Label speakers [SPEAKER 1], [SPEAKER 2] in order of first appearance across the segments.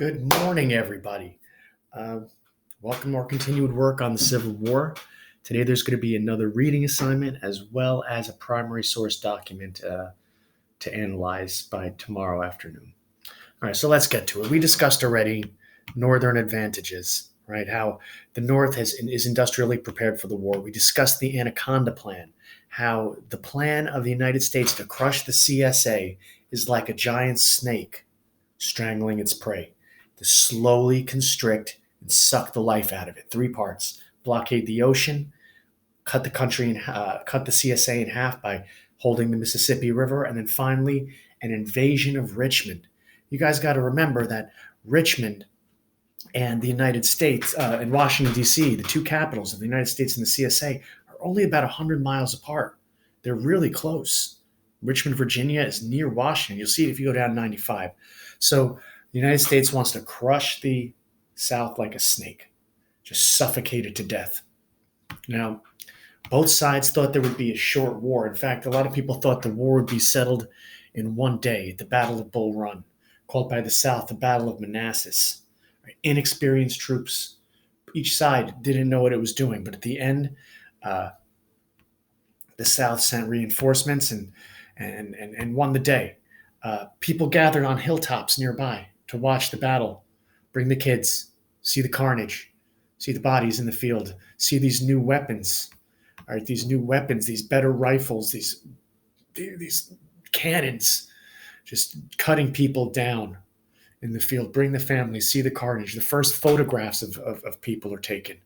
[SPEAKER 1] Good morning, everybody. Uh, Welcome to our continued work on the Civil War. Today, there's going to be another reading assignment as well as a primary source document to analyze by tomorrow afternoon. All right, so let's get to it. We discussed already Northern advantages, right? How the North is industrially prepared for the war. We discussed the Anaconda Plan, how the plan of the United States to crush the CSA is like a giant snake strangling its prey, to slowly constrict and suck the life out of it. Three parts: blockade the ocean, cut the CSA in half by holding the Mississippi River, and then finally an invasion of Richmond. You guys got to remember that Richmond and the United States and Washington D.C., the two capitals of the United States and the CSA, are only about 100 miles apart. They're really close. Richmond, Virginia is near Washington. You'll see it if you go down 95. So the United States wants to crush the South like a snake, just suffocate it to death. Now, both sides thought there would be a short war. In fact, a lot of people thought the war would be settled in one day at the Battle of Bull Run, called by the South the Battle of Manassas. Inexperienced troops. Each side didn't know what it was doing, but at the end, the South sent reinforcements and won the day. People gathered on hilltops nearby to watch the battle, bring the kids, see the carnage, see the bodies in the field, see these new weapons. All right, these new weapons, these better rifles, these cannons, just cutting people down in the field. Bring the families, see the carnage. The first photographs of people are taken.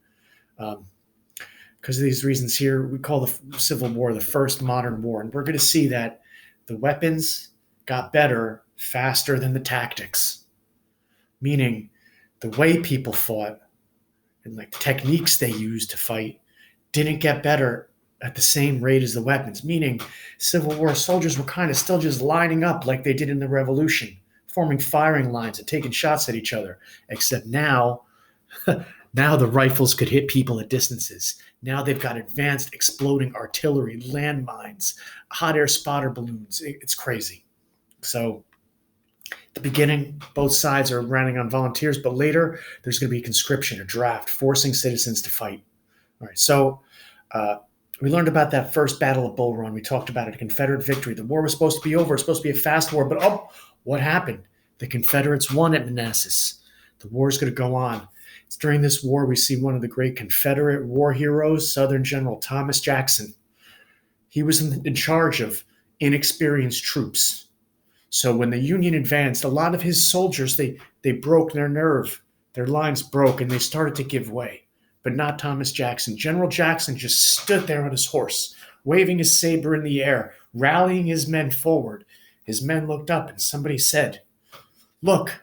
[SPEAKER 1] Because of these reasons here, we call the Civil War the first modern war. And we're going to see that the weapons got better faster than the tactics, meaning the way people fought and like the techniques they used to fight didn't get better at the same rate as the weapons, meaning Civil War soldiers were kind of still just lining up like they did in the Revolution, forming firing lines and taking shots at each other, except now now the rifles could hit people at distances. Now they've got advanced exploding artillery, landmines, hot air spotter balloons. It's crazy. So at the beginning, both sides are running on volunteers, but later there's going to be conscription, a draft, forcing citizens to fight. All right, so we learned about that first Battle of Bull Run. We talked about it, a Confederate victory. The war was supposed to be over. It was supposed to be a fast war, but what happened? The Confederates won at Manassas. The war is going to go on. It's during this war we see one of the great Confederate war heroes, Southern General Thomas Jackson. He was in charge of inexperienced troops. So when the Union advanced, a lot of his soldiers, they broke their nerve. Their lines broke and they started to give way. But not Thomas Jackson. General Jackson just stood there on his horse, waving his saber in the air, rallying his men forward. His men looked up and somebody said, "Look,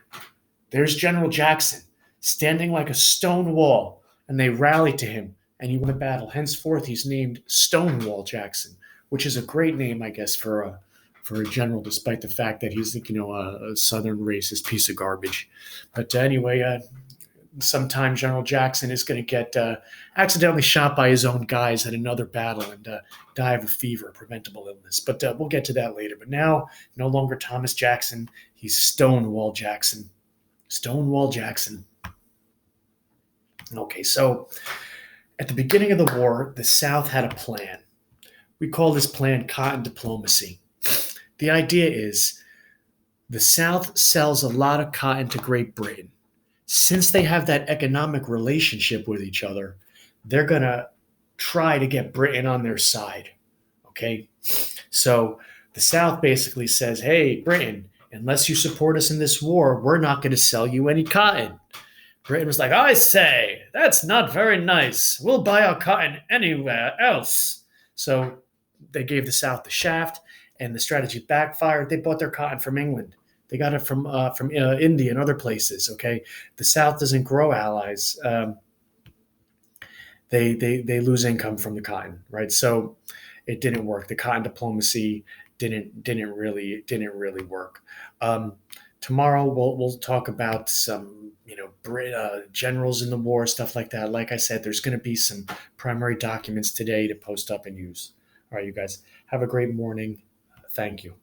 [SPEAKER 1] there's General Jackson, standing like a stone wall," and they rallied to him, and he won the battle. Henceforth, he's named Stonewall Jackson, which is a great name, I guess, for a general, despite the fact that he's, a Southern racist piece of garbage. But anyway, sometime General Jackson is going to get accidentally shot by his own guys at another battle and die of a fever, a preventable illness. But we'll get to that later. But now, no longer Thomas Jackson. He's Stonewall Jackson. Stonewall Jackson. Okay, so at the beginning of the war, the South had a plan. We call this plan cotton diplomacy. The idea is the South sells a lot of cotton to Great Britain. Since they have that economic relationship with each other, they're going to try to get Britain on their side. Okay? So the South basically says, "Hey, Britain, unless you support us in this war, we're not going to sell you any cotton." Britain was like, "I say, that's not very nice. We'll buy our cotton anywhere else." So they gave the South the shaft, and the strategy backfired. They bought their cotton from England. They got it from India and other places. Okay, the South doesn't grow allies. They lose income from the cotton, right? So it didn't work. The cotton diplomacy didn't really work. Tomorrow we'll talk about some generals in the war, stuff like that. Like I said, there's going to be some primary documents today to post up and use. All right, you guys have a great morning. Thank you.